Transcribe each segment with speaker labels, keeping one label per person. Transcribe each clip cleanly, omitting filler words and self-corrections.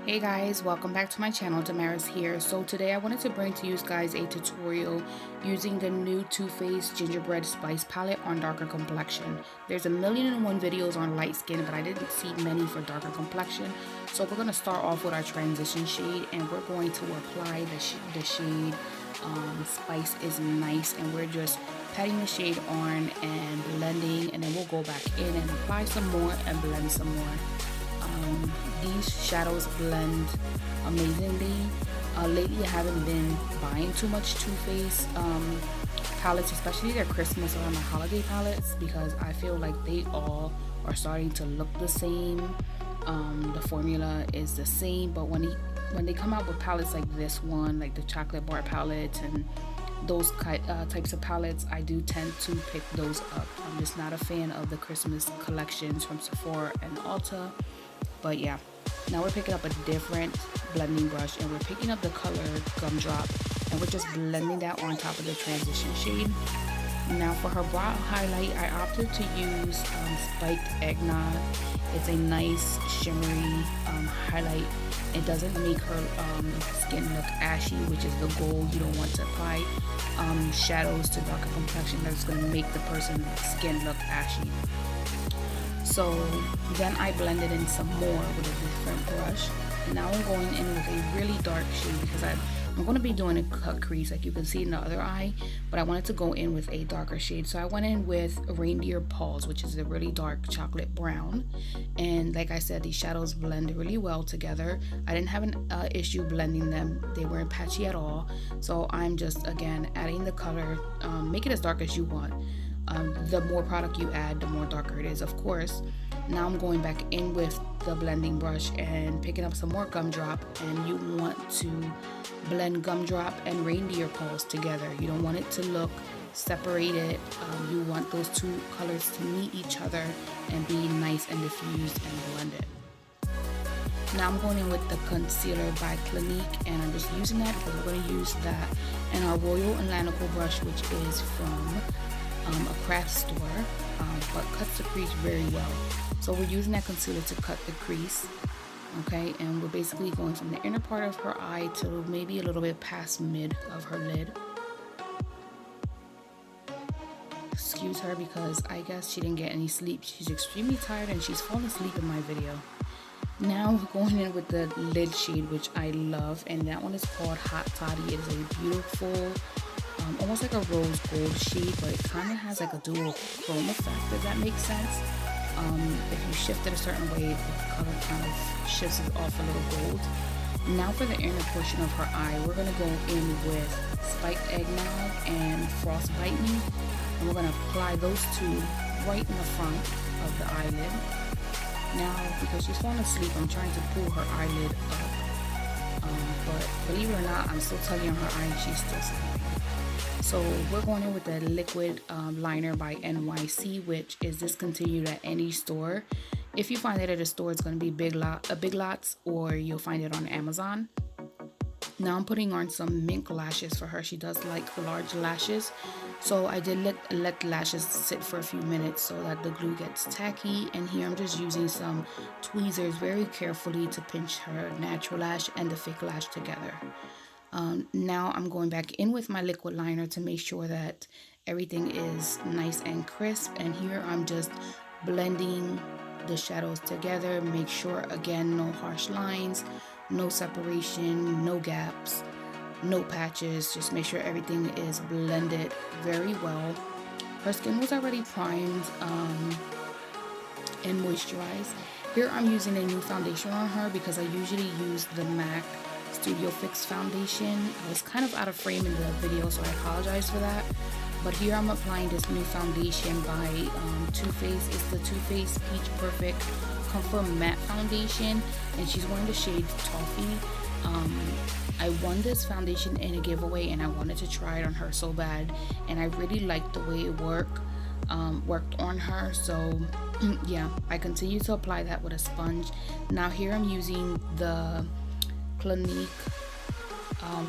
Speaker 1: Hey guys, welcome back to my channel. Damaris here. So today I wanted to bring to you guys a tutorial using the new Too Faced Gingerbread Spice palette on darker complexion. There's a million and one videos on light skin, but I didn't see many for darker complexion. So we're going to start off with our transition shade, and we're going to apply the shade Spice is Nice, and we're just patting the shade on and blending, and then we'll go back in and apply some more and blend some more. These shadows blend amazingly. Lately I haven't been buying too much Too Faced palettes, especially their Christmas or my holiday palettes, because I feel like they all are starting to look the same. The formula is the same, but when they come out with palettes like this one, like the chocolate bar palette and those types of palettes, I do tend to pick those up. I'm just not a fan of the Christmas collections from Sephora and Ulta. But yeah, now we're picking up a different blending brush, and we're picking up the color Gumdrop, and we're just blending that on top of the transition shade. Now for her brow highlight, I opted to use Spiked Eggnog. It's a nice shimmery highlight. It doesn't make her skin look ashy, which is the goal. You don't want to apply shadows to darker complexion that's going to make the person's skin look ashy. So then I blended in some more with a different brush, and now I'm going in with a really dark shade because I'm going to be doing a cut crease like you can see in the other eye, but I wanted to go in with a darker shade. So I went in with Reindeer Paws, which is a really dark chocolate brown, and like I said, these shadows blend really well together. I didn't have an issue blending them. They weren't patchy at all. So I'm just again adding the color. Make it as dark as you want. The more product you add, the more darker it is, of course. Now I'm going back in with the blending brush and picking up some more Gumdrop, and you want to blend Gumdrop and Reindeer Paws together. You don't want it to look separated. You want those two colors to meet each other and be nice and diffused and blended. Now I'm going in with the concealer by Clinique, and I'm just using that because we're going to use that and our Royal and Lanico brush, which is from a craft store, but cuts the crease very well. So we're using that concealer to cut the crease, okay, and we're basically going from the inner part of her eye to maybe a little bit past mid of her lid. Excuse her because I guess she didn't get any sleep. She's extremely tired and she's falling asleep in my video. Now we're going in with the lid shade, which I love, and that one is called Hot Toddy. It is a beautiful almost like a rose gold shade, but it kind of has like a dual chrome effect, if that makes sense. If you shift it a certain way, the color kind of shifts it off a little gold. Now for the inner portion of her eye, we're going to go in with Spiked Eggnog and Frostbite Me, and we're going to apply those two right in the front of the eyelid. Now, because she's falling asleep, I'm trying to pull her eyelid up, but believe it or not, I'm still tugging on her eye and she's still sleeping. So we're going in with the liquid liner by NYC, which is discontinued at any store. If you find it at a store, it's going to be Big Lots, or you'll find it on Amazon. Now I'm putting on some mink lashes for her. She does like large lashes, so I did let the lashes sit for a few minutes so that the glue gets tacky. And here I'm just using some tweezers very carefully to pinch her natural lash and the fake lash together. Now I'm going back in with my liquid liner to make sure that everything is nice and crisp, and here I'm just blending the shadows together. Make sure again, no harsh lines, no separation, no gaps, no patches. Just make sure everything is blended very well. Her skin was already primed and moisturized. Here I'm using a new foundation on her because I usually use the MAC Studio Fix foundation. I was kind of out of frame in the video, so I apologize for that. But here I'm applying this new foundation by Too Faced. It's the Too Faced Peach Perfect Comfort Matte Foundation, and she's wearing the shade Toffee. I won this foundation in a giveaway, and I wanted to try it on her so bad, and I really liked the way it worked on her. So yeah, I continue to apply that with a sponge. Now here I'm using the Clinique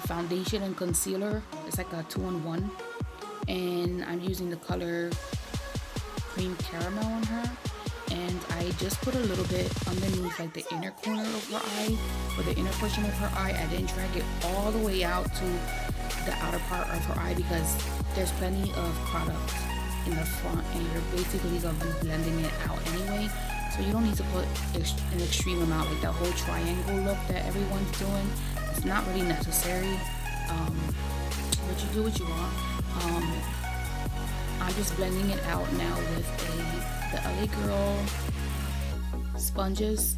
Speaker 1: foundation and concealer. It's like a 2-in-1, and I'm using the color Cream Caramel on her, and I just put a little bit underneath like the inner corner of her eye, or the inner portion of her eye. I didn't drag it all the way out to the outer part of her eye because there's plenty of product in the front and you're basically going to be blending it out anyway. So you don't need to put an extreme amount, like that whole triangle look that everyone's doing. It's not really necessary. But you do what you want. I'm just blending it out now with the LA Girl sponges.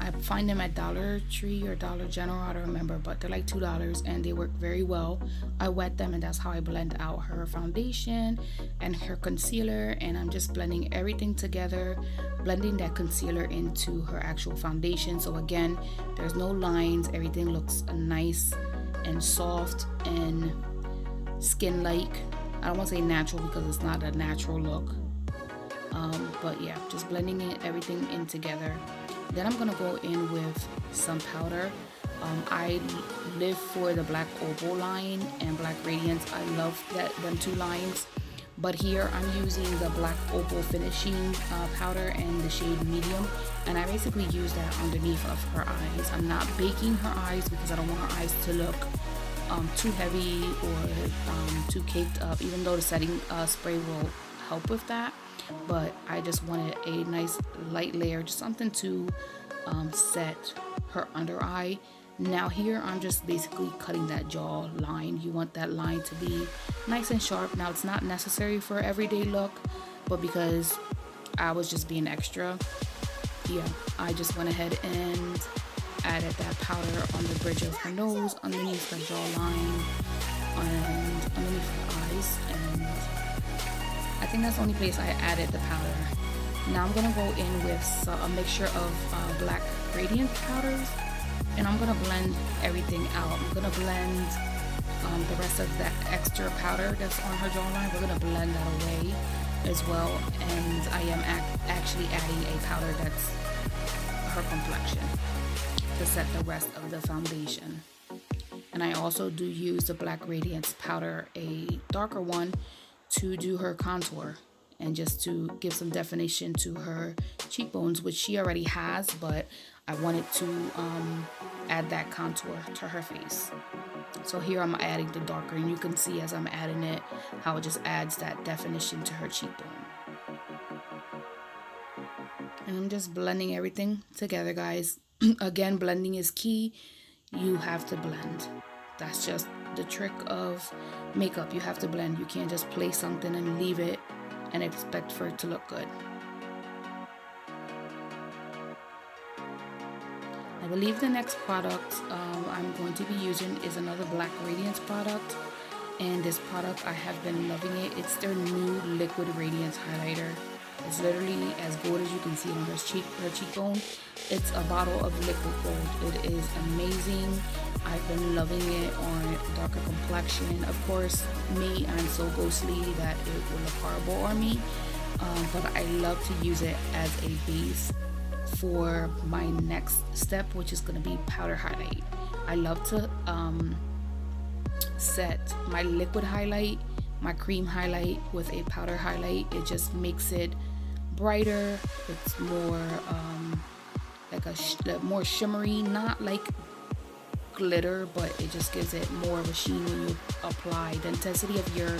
Speaker 1: I find them at Dollar Tree or Dollar General, I don't remember, but they're like $2 and they work very well. I wet them and that's how I blend out her foundation and her concealer, and I'm just blending everything together, blending that concealer into her actual foundation. So again, there's no lines, everything looks nice and soft and skin-like. I don't want to say natural because it's not a natural look, but yeah, just blending everything in together. Then I'm gonna go in with some powder. I live for the Black Opal line and Black Radiance. I love them two lines, but here I'm using the Black Opal finishing powder and the shade medium, and I basically use that underneath of her eyes. I'm not baking her eyes because I don't want her eyes to look too heavy or too caked up, even though the setting spray will help with that. But I just wanted a nice light layer, just something to set her under eye. Now here I'm just basically cutting that jaw line. You want that line to be nice and sharp. Now it's not necessary for everyday look, but because I was just being extra, yeah, I just went ahead and added that powder on the bridge of her nose, underneath her jawline, and underneath her eyes, and I think that's the only place I added the powder. Now I'm gonna go in with a mixture of Black Radiance powders, and I'm gonna blend everything out. I'm gonna blend the rest of that extra powder that's on her jawline. We're gonna blend that away as well, and I am actually adding a powder that's her complexion to set the rest of the foundation. And I also do use the Black Radiance powder, a darker one, to do her contour and just to give some definition to her cheekbones, which she already has, but I wanted to add that contour to her face. So here I'm adding the darker, and you can see as I'm adding it how it just adds that definition to her cheekbone. And I'm just blending everything together, guys. Again, blending is key. You have to blend. That's just the trick of makeup. You have to blend. You can't just place something and leave it and expect for it to look good. I believe the next product I'm going to be using is another Black Radiance product, and this product I have been loving it. It's their new Liquid Radiance highlighter. It's literally as gold as you can see on her cheekbone. It's a bottle of liquid gold. It is amazing. I've been loving it on darker complexion. Of course, me, I'm so ghostly that it will look horrible on me. But I love to use it as a base for my next step, which is going to be powder highlight. I love to set my liquid highlight, my cream highlight with a powder highlight. It just makes it brighter. It's more like a more shimmery, not like glitter, but it just gives it more of a sheen when you apply the intensity of your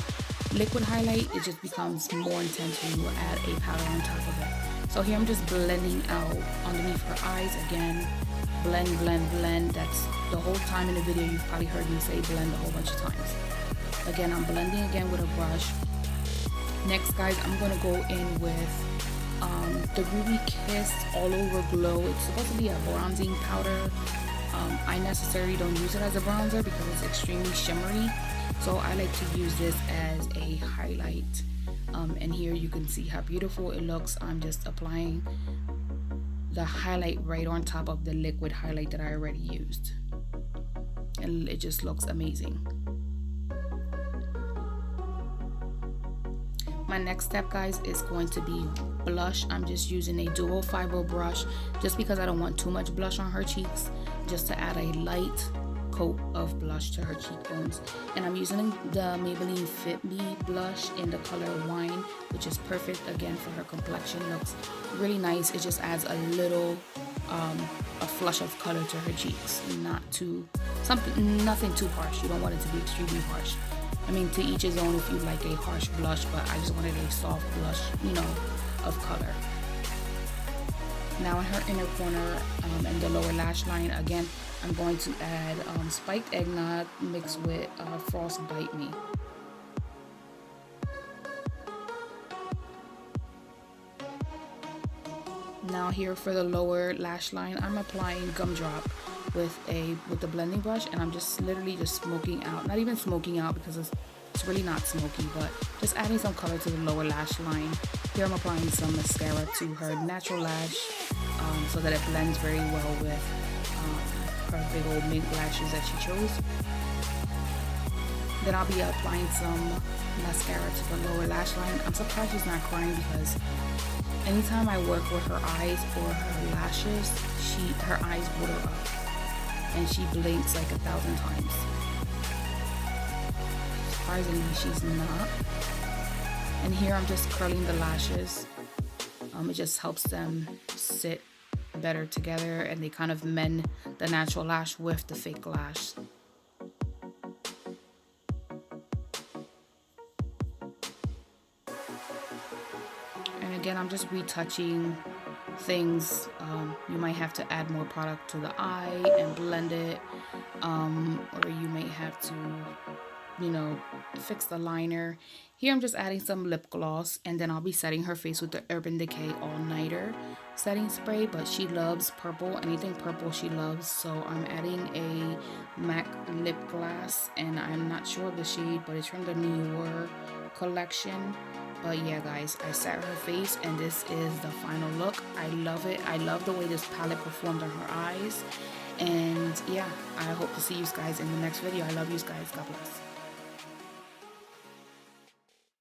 Speaker 1: liquid highlight. It just becomes more intense when you add a powder on top of it. So here I'm just blending out underneath her eyes. Again, blend, blend, blend. That's the whole time in the video. You've probably heard me say blend a whole bunch of times. Again, I'm blending again with a brush. Next, guys, I'm gonna go in with the Ruby Kiss All Over Glow. It's supposed to be a bronzing powder. I necessarily don't use it as a bronzer because it's extremely shimmery, so I like to use this as a highlight. And here you can see how beautiful it looks. I'm just applying the highlight right on top of the liquid highlight that I already used, and it just looks amazing. My next step, guys, is going to be blush. I'm just using a dual fiber brush just because I don't want too much blush on her cheeks, just to add a light coat of blush to her cheekbones. And I'm using the Maybelline Fit Me blush in the color Wine, which is perfect again for her complexion. Looks really nice. It just adds a little a flush of color to her cheeks. Nothing too harsh. You don't want it to be extremely harsh. I mean, to each his own if you like a harsh blush, but I just wanted a soft blush, you know, of color. Now in her inner corner and the lower lash line, again, I'm going to add spiked eggnog mixed with Frostbite Me. Now here for the lower lash line, I'm applying Gumdrop with the blending brush, and I'm just literally just smoking out, not even smoking out because it's really not smoky, but just adding some color to the lower lash line. Here I'm applying some mascara to her natural lash so that it blends very well with her big old mink lashes that she chose. Then I'll be applying some mascara to the lower lash line. I'm surprised she's not crying because anytime I work with her eyes or her lashes, her eyes water up and she blinks like 1,000 times. Surprisingly, she's not. And here I'm just curling the lashes. It just helps them sit better together, and they kind of mend the natural lash with the fake lash. And again, I'm just retouching things. You might have to add more product to the eye and blend it, or you may have to, you know, fix the liner. Here I'm just adding some lip gloss, and then I'll be setting her face with the Urban Decay All Nighter setting spray, but she loves purple. Anything purple she loves, so I'm adding a MAC lip gloss, and I'm not sure of the shade, but it's from the newer collection. But yeah guys, I set her face and this is the final look. I love it. I love the way this palette performed on her eyes. And yeah, I hope to see you guys in the next video. I love you guys. God bless.